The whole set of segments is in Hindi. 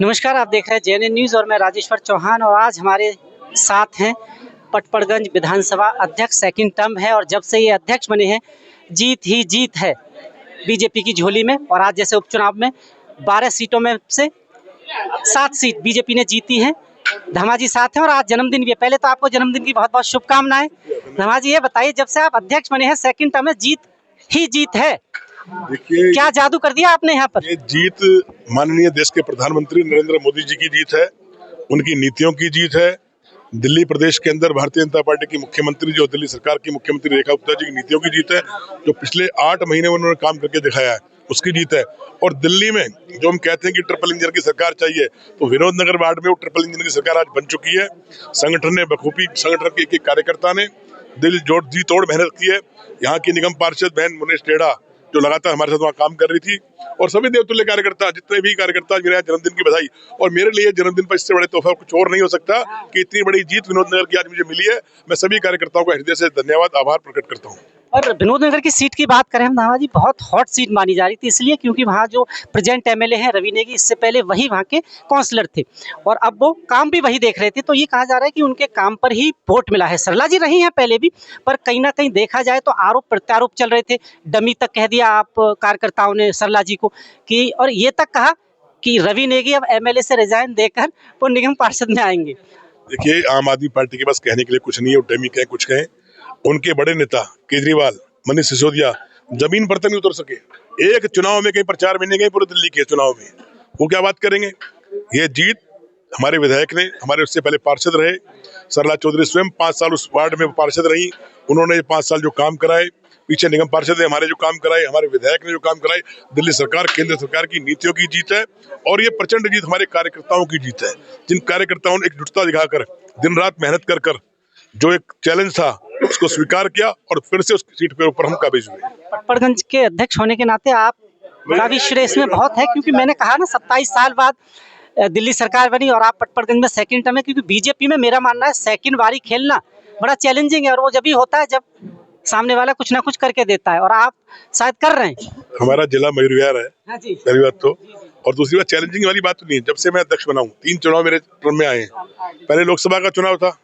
नमस्कार, आप देख रहे हैं जेएनएन न्यूज़ और मैं राजेश्वर चौहान। और आज हमारे साथ हैं पटपड़गंज विधानसभा अध्यक्ष, सेकंड टर्म है और जब से ये अध्यक्ष बने हैं जीत ही जीत है बीजेपी की झोली में। और आज जैसे उपचुनाव में 12 सीटों में से 7 सीट बीजेपी ने जीती हैं। धमा जी साथ हैं और आज जन्मदिन भी है। पहले तो आपको जन्मदिन की बहुत बहुत शुभकामनाएं। धमा जी, ये बताइए, जब से आप अध्यक्ष बने हैं सेकंड टर्म में जीत ही जीत है, देखिए क्या जादू कर दिया आपने यहाँ पर? ये जीत माननीय देश के प्रधानमंत्री नरेंद्र मोदी जी की जीत है, उनकी नीतियों की जीत है। दिल्ली प्रदेश के अंदर भारतीय जनता पार्टी की मुख्यमंत्री, जो दिल्ली सरकार की मुख्यमंत्री रेखा गुप्ता जी की नीतियों की जीत है, जो पिछले 8 महीने में उन्होंने काम करके दिखाया है, उसकी जीत है। और दिल्ली में जो हम कहते हैं कि ट्रिपल इंजन की सरकार चाहिए, तो विनोद नगर वार्ड में वो ट्रिपल इंजन की सरकार आज बन चुकी है। संगठन ने बखूबी, संगठन के एक कार्यकर्ता ने दिल जोड़ जी तोड़ मेहनत की है। यहाँ की निगम पार्षद बहन मुनेश टेढ़ा जो लगातार हमारे साथ वहाँ काम कर रही थी, और सभी देवतुल्य कार्यकर्ता, जितने भी कार्यकर्ता, मेरे जन्मदिन की बधाई। और मेरे लिए जन्मदिन पर इससे बड़े तोहफा कुछ और नहीं हो सकता कि इतनी बड़ी जीत विनोद नगर की आज मुझे मिली है। मैं सभी कार्यकर्ताओं का हृदय से धन्यवाद, आभार प्रकट करता हूँ। और विनोद नगर की सीट की बात करें हम, धामा जी, बहुत हॉट सीट मानी जा रही थी, इसलिए क्योंकि वहाँ जो प्रेजेंट एमएलए हैं रवि नेगी, इससे पहले वही वहाँ के काउंसलर थे और अब वो काम भी वही देख रहे थे। तो ये कहा जा रहा है कि उनके काम पर ही वोट मिला है। सरला जी रही हैं पहले भी, पर कहीं ना कहीं देखा जाए तो आरोप प्रत्यारोप चल रहे थे। डमी तक कह दिया आप कार्यकर्ताओं ने सरला जी को कि, और ये तक कहा कि रवि नेगी अब एमएलए से रिजाइन देकर वो निगम पार्षद में आएंगे। देखिए, आम आदमी पार्टी के पास कहने के लिए कुछ नहीं है, डमी कहें कुछ कहें। उनके बड़े नेता केजरीवाल, मनीष सिसोदिया जमीन पर तक नहीं उतर सके। एक चुनाव में कहीं प्रचार में नहीं गए, पूरे दिल्ली के चुनाव में वो क्या बात करेंगे। ये जीत हमारे विधायक ने, हमारे उससे पहले पार्षद रहे सरला चौधरी, स्वयं 5 साल उस वार्ड में पार्षद रही। उन्होंने 5 साल जो काम कराए, पीछे निगम पार्षद ने हमारे जो काम कराए, हमारे विधायक ने जो काम कराए, दिल्ली सरकार, केंद्र सरकार की नीतियों की जीत है। और ये प्रचंड जीत हमारे कार्यकर्ताओं की जीत है, जिन कार्यकर्ताओं ने एकजुटता दिखाकर दिन रात मेहनत कर कर जो एक चैलेंज था उसको स्वीकार किया और फिर से उस सीट के ऊपर हम काबिज हुए। पटपड़गंज के अध्यक्ष होने के नाते आप का भी श्रेय इसमें बहुत है, क्योंकि मैंने कहा ना 27 साल बाद दिल्ली सरकार बनी और आप पटपड़गंज में सेकंड टर्म है। क्योंकि बीजेपी में मेरा मानना है सेकंड बारी खेलना बड़ा चैलेंजिंग है, और वो जब भी होता है जब सामने वाला कुछ ना कुछ करके देता है, और आप शायद कर रहे हैं। हमारा जिला मयूर विहार है। हाँ जी। पहली बात तो, और दूसरी बात चैलेंजिंग वाली बात तो नहीं है। जब से मैं अध्यक्ष बना हूँ 3 चुनाव मेरे टर्म में आए हैं। पहले लोकसभा का चुनाव था,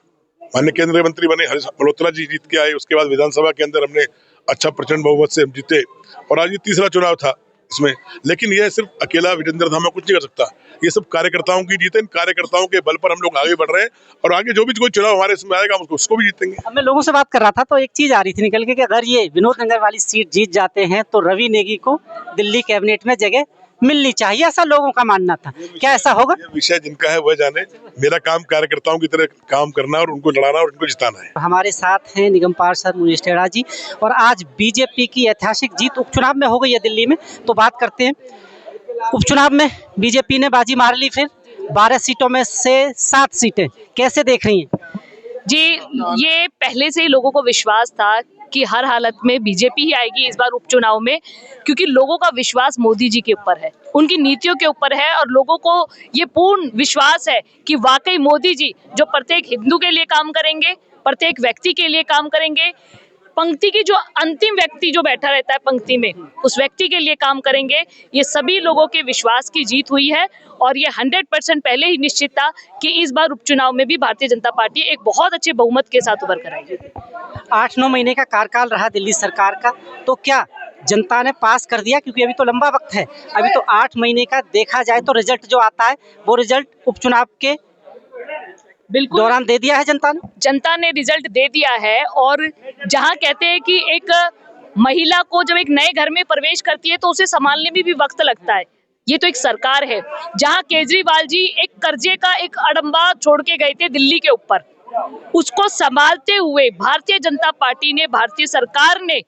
माननीय केंद्रीय मंत्री बने हरीश मल्होत्रा जी जीत के आए। उसके बाद विधानसभा के अंदर हमने अच्छा प्रचंड बहुमत से जीते, और आज ये तीसरा चुनाव था इसमें। लेकिन यह सिर्फ अकेला विजेंद्र धामा कुछ नहीं कर सकता, ये सब कार्यकर्ताओं की जीत है। इन कार्यकर्ताओं के बल पर हम लोग आगे बढ़ रहे हैं, और आगे जो भी कोई चुनाव हमारे इसमें आएगा उसको भी जीतेंगे। अब मैं लोगों से बात कर रहा था तो एक चीज आ रही थी निकल के कि अगर ये विनोद नगर वाली सीट जीत जाते हैं तो रवि नेगी को दिल्ली कैबिनेट में जगह मिलनी चाहिए, ऐसा लोगों का मानना था। क्या ऐसा होगा? ये विषय जिनका है वह जाने। मेरा काम कार्यकर्ताओं की तरह काम करना और उनको लड़ाना और उनको जिताना है। हमारे साथ हैं निगम पार्षद मुनीश टेढ़ा जी, और आज बीजेपी की ऐतिहासिक जीत उपचुनाव में हो गई है दिल्ली में। तो बात करते हैं, उपचुनाव में बीजेपी ने बाजी मार ली, फिर 12 सीटों में से 7 सीटें, कैसे देख रही हैं? जी, ये पहले से ही लोगों को विश्वास था कि हर हालत में बीजेपी ही आएगी इस बार उपचुनाव में, क्योंकि लोगों का विश्वास मोदी जी के ऊपर है, उनकी नीतियों के ऊपर है, और लोगों को ये पूर्ण विश्वास है कि वाकई मोदी जी जो प्रत्येक हिंदू के लिए काम करेंगे, प्रत्येक व्यक्ति के लिए काम करेंगे, पंक्ति की जो अंतिम व्यक्ति जो बैठा रहता है पंक्ति में, उस व्यक्ति के लिए काम करेंगे। ये सभी लोगों के विश्वास की जीत हुई है, और ये 100% पहले ही निश्चित था कि इस बार उपचुनाव में भी भारतीय जनता पार्टी एक बहुत अच्छे बहुमत के साथ उभर कर आएगी। 8-9 महीने का कार्यकाल रहा दिल्ली सरकार का, तो क्या जनता ने पास कर दिया? क्योंकि अभी तो लंबा वक्त है, अभी तो 8 महीने का देखा जाए तो रिजल्ट जो आता है वो रिजल्ट उपचुनाव के बिल्कुल दौरान दे दिया है जनता ने रिजल्ट दे दिया है। और जहां कहते हैं कि एक महिला को जब एक नए घर में प्रवेश करती है तो उसे संभालने में भी वक्त लगता है, ये तो एक सरकार है। जहां केजरीवाल जी एक कर्जे का एक अड़ंबा छोड़ के गए थे दिल्ली के ऊपर, उसको संभालते हुए भारतीय जनता पार्टी ने, भारतीय सरकार ने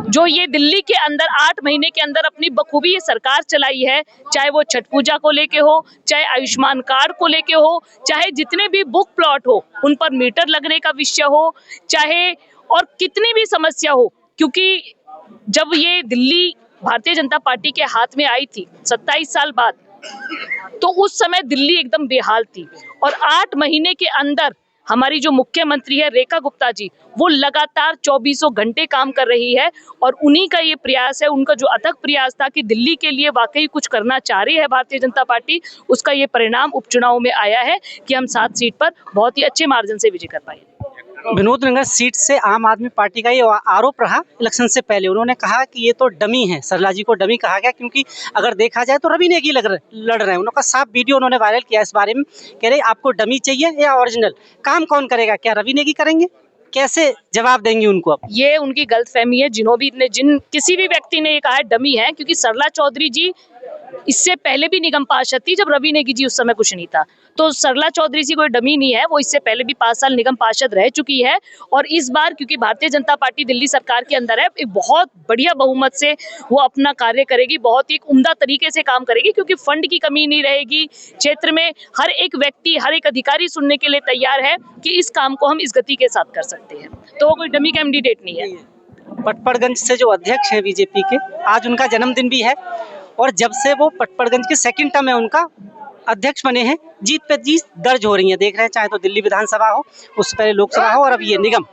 जो ये दिल्ली के अंदर 8 महीने के अंदर अपनी बखूबी ये सरकार चलाई है, चाहे वो छठ पूजा को लेके हो, चाहे आयुष्मान कार्ड को लेके हो, चाहे जितने भी बुक प्लॉट हो उन पर मीटर लगने का विषय हो, चाहे और कितनी भी समस्या हो। क्योंकि जब ये दिल्ली भारतीय जनता पार्टी के हाथ में आई थी 27 साल बाद, तो उस समय दिल्ली एकदम बेहाल थी, और 8 महीने के अंदर हमारी जो मुख्यमंत्री है रेखा गुप्ता जी, वो लगातार 24 घंटे काम कर रही है और उन्हीं का ये प्रयास है, उनका जो अथक प्रयास था कि दिल्ली के लिए वाकई कुछ करना चाह रही है भारतीय जनता पार्टी, उसका ये परिणाम उपचुनाव में आया है कि हम 7 सीट पर बहुत ही अच्छे मार्जिन से विजय कर पाए। विनोद नगर सीट से आम आदमी पार्टी का ये आरोप रहा इलेक्शन से पहले। उन्होंने कहा कि ये तो डमी है, सरला जी को डमी कहा गया, क्योंकि अगर देखा जाए तो रवि नेगी लड़ रहे हैं। उन्होंने साफ वीडियो उन्होंने वायरल किया इस बारे में, कह रहे आपको डमी चाहिए या ओरिजिनल, काम कौन करेगा, क्या रवि नेगी करेंगे, कैसे जवाब देंगे उनको? अब ये उनकी गलतफहमी है, जिन किसी भी व्यक्ति ने ये कहा है डमी है, क्योंकि सरला चौधरी जी इससे पहले भी निगम पार्षद थी जब रवि नेगी जी उस समय कुछ नहीं था। तो सरला चौधरी जी कोई डमी नहीं है, वो इससे पहले भी 5 साल निगम पार्षद रह चुकी है। और इस बार क्योंकि भारतीय जनता पार्टी दिल्ली सरकार के अंदर है, एक बहुत बढ़िया बहुमत से वो अपना कार्य करेगी, बहुत ही उम्दा तरीके से काम करेगी, क्योंकि फंड की कमी नहीं रहेगी। क्षेत्र में हर एक व्यक्ति, हर एक अधिकारी सुनने के लिए तैयार है कि इस काम को हम इस गति के साथ कर सकते हैं। तो वो कोई डमी कैंडिडेट नहीं है। पटपड़गंज से जो अध्यक्ष है बीजेपी के, आज उनका जन्मदिन भी है और जब से वो पटपड़गंज के सेकंड टर्म है उनका अध्यक्ष बने हैं, जीत पे जीत दर्ज हो रही है। देख रहे हैं, चाहे तो दिल्ली विधानसभा हो, उससे पहले लोकसभा हो और अब ये निगम।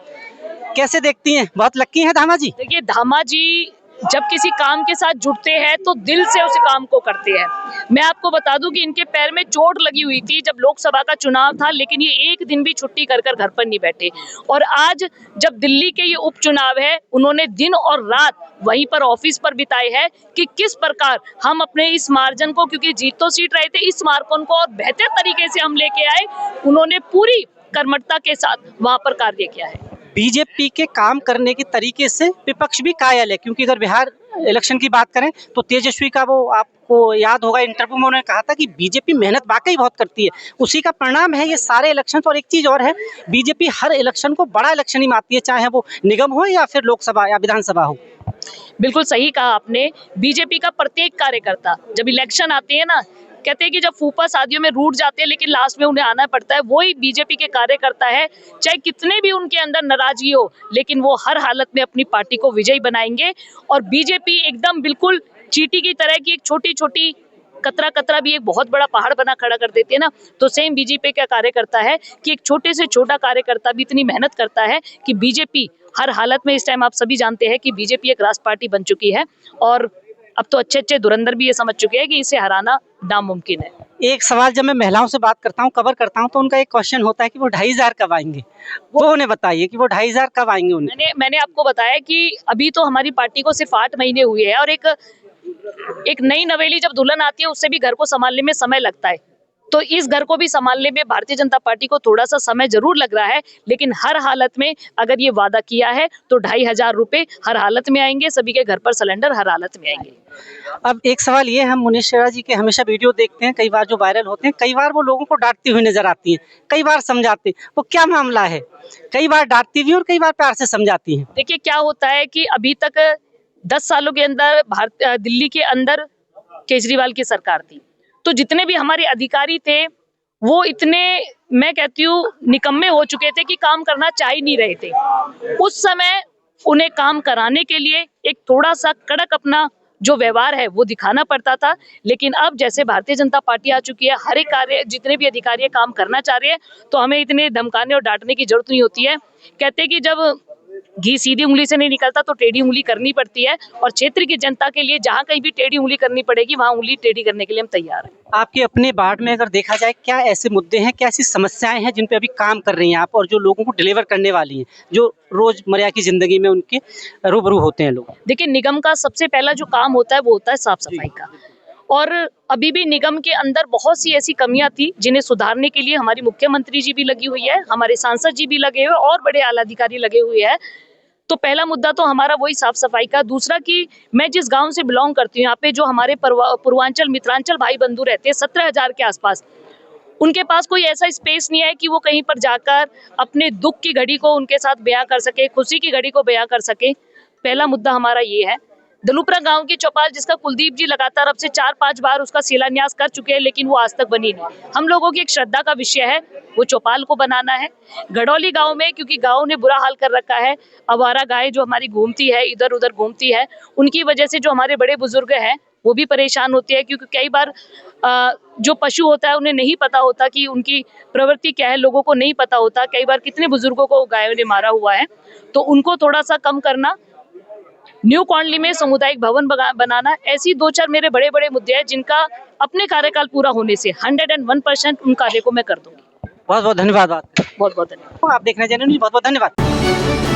कैसे देखती हैं? बहुत लक्की हैं धामा जी। देखिए, धामा जी जब किसी काम के साथ जुड़ते हैं तो दिल से उस काम को करते हैं। मैं आपको बता दूं कि इनके पैर में चोट लगी हुई थी जब लोकसभा का चुनाव था, लेकिन ये एक दिन भी छुट्टी कर घर पर नहीं बैठे। और आज जब दिल्ली के ये उपचुनाव है, उन्होंने दिन और रात वहीं पर ऑफिस पर बिताए हैं कि किस प्रकार हम अपने इस मार्जिन को, क्योंकि जीत तो सीट रहे थे, इस मार्जिन को और बेहतर तरीके से हम लेके आए। उन्होंने पूरी कर्मठता के साथ वहां पर कार्य किया है। बीजेपी के काम करने के तरीके से विपक्ष भी कायल है, क्योंकि अगर बिहार इलेक्शन की बात करें तो तेजस्वी का वो आपको याद होगा इंटरव्यू में उन्होंने कहा था कि बीजेपी मेहनत वाकई बहुत करती है, उसी का परिणाम है ये सारे इलेक्शन। और एक चीज और है, बीजेपी हर इलेक्शन को बड़ा इलेक्शन ही मानती है, चाहे वो निगम हो या फिर लोकसभा या विधानसभा हो। बिल्कुल सही कहा आपने। बीजेपी का प्रत्येक कार्यकर्ता जब इलेक्शन आते हैं ना, कहते हैं कि जब फूफा शादियों में रूठ जाते हैं लेकिन लास्ट में उन्हें आना पड़ता है, वही बीजेपी के कार्यकर्ता है। चाहे कितने भी उनके अंदर नाराजगी हो, लेकिन वो हर हालत में अपनी पार्टी को विजयी बनाएंगे। और बीजेपी एकदम बिल्कुल चींटी की तरह की एक छोटी छोटी कतरा भी एक बहुत बड़ा पहाड़ बना खड़ा कर देती है ना, तो सेम बीजेपी का कार्यकर्ता है कि एक छोटे से छोटा कार्यकर्ता भी इतनी मेहनत करता है कि बीजेपी हर हालत में, इस टाइम आप सभी जानते हैं कि बीजेपी एक राष्ट्र पार्टी बन चुकी है और अब तो अच्छे धुरंधर भी ये समझ चुके हैं कि इसे हराना नामुमकिन है। एक सवाल जब मैं महिलाओं से बात करता हूँ, कवर करता हूँ, तो उनका एक क्वेश्चन होता है कि वो 2500 कब आएंगे। वो उन्हें बताइए कि वो 2500 कब आएंगे उन्हें। मैंने आपको बताया कि अभी तो हमारी पार्टी को सिर्फ 8 महीने हुए हैं और एक नई नवेली जब दुल्हन आती है उससे भी घर को संभालने में समय लगता है। तो इस घर को भी संभालने में भारतीय जनता पार्टी को थोड़ा सा समय जरूर लग रहा है, लेकिन हर हालत में अगर ये वादा किया है तो 2500 रुपए हर हालत में आएंगे, सभी के घर पर सिलेंडर हर हालत में आएंगे। अब एक सवाल ये, हम मुनीश शेरा जी के हमेशा वीडियो देखते हैं, कई बार जो वायरल होते हैं, कई बार वो लोगों को डांटती हुई नजर आती हैं, कई बार समझाते हैं, वो क्या मामला है? कई बार डांटती भी और कई बार प्यार से समझाती हैं। देखिए, क्या होता है कि अभी तक 10 सालों के अंदर दिल्ली के अंदर केजरीवाल की सरकार थी, तो जितने भी हमारे अधिकारी थे वो इतने, मैं कहती हूँ, निकम्मे हो चुके थे कि काम करना चाह ही नहीं रहे थे। उस समय उन्हें काम कराने के लिए एक थोड़ा सा कड़क अपना जो व्यवहार है वो दिखाना पड़ता था, लेकिन अब जैसे भारतीय जनता पार्टी आ चुकी है, हर एक कार्य, जितने भी अधिकारी काम करना चाह रहे हैं, तो हमें इतने धमकाने और डांटने की जरूरत नहीं होती है। कहते हैं कि जब घी सीधी उंगली से नहीं निकलता तो टेढ़ी उंगली करनी पड़ती है, और क्षेत्र की जनता के लिए जहां कहीं भी टेढ़ी उंगली करनी पड़ेगी वहां उंगली टेढ़ी करने के लिए हम तैयार हैं। आपके अपने वार्ड में अगर देखा जाए, क्या ऐसे मुद्दे हैं, क्या ऐसी समस्याएं हैं जिन पे अभी काम कर रही हैं आप, और जो लोगों को डिलीवर करने वाली हैं, जो रोजमर्रा की जिंदगी में उनके रूबरू होते हैं लोग? देखिए, निगम का सबसे पहला जो काम होता है वो होता है साफ सफाई का, और अभी भी निगम के अंदर बहुत सी ऐसी कमियां थी जिन्हें सुधारने के लिए हमारी मुख्यमंत्री जी भी लगी हुई है, हमारे सांसद जी भी लगे हुए और बड़े आला अधिकारी लगे हुए हैं। तो पहला मुद्दा तो हमारा वही साफ सफाई का। दूसरा कि मैं जिस गांव से बिलोंग करती हूँ, यहाँ पे जो हमारे पूर्वांचल मित्रांचल भाई बंधु रहते हैं 17,000 के आसपास, उनके पास कोई ऐसा स्पेस नहीं है कि वो कहीं पर जाकर अपने दुख की घड़ी को उनके साथ बयां कर सके, खुशी की घड़ी को बयां कर सके। पहला मुद्दा हमारा ये है। दलुपरा गांव की चौपाल, जिसका कुलदीप जी लगातार अब से 4-5 बार उसका शिलान्यास कर चुके हैं, लेकिन वो आज तक बनी नहीं। हम लोगों की एक श्रद्धा का विषय है, वो चौपाल को बनाना है। गढ़ौली गांव में, क्योंकि गांव ने बुरा हाल कर रखा है, आवारा गाय जो हमारी घूमती है, इधर उधर घूमती है, उनकी वजह से जो हमारे बड़े बुजुर्ग हैं वो भी परेशान होते हैं, क्योंकि कई बार जो पशु होता है उन्हें नहीं पता होता कि उनकी प्रवृत्ति क्या है, लोगों को नहीं पता होता। कई बार कितने बुजुर्गों को गायों ने मारा हुआ है, तो उनको थोड़ा सा कम करना, न्यू कॉलोनी में सामुदायिक भवन बनाना, ऐसी 2-4 मेरे बड़े बड़े मुद्दे हैं जिनका अपने कार्यकाल पूरा होने से 101% उन कार्य को मैं कर दूंगी। बहुत बहुत धन्यवाद। बहुत बहुत धन्यवाद। आप देखने जाने बहुत बहुत धन्यवाद।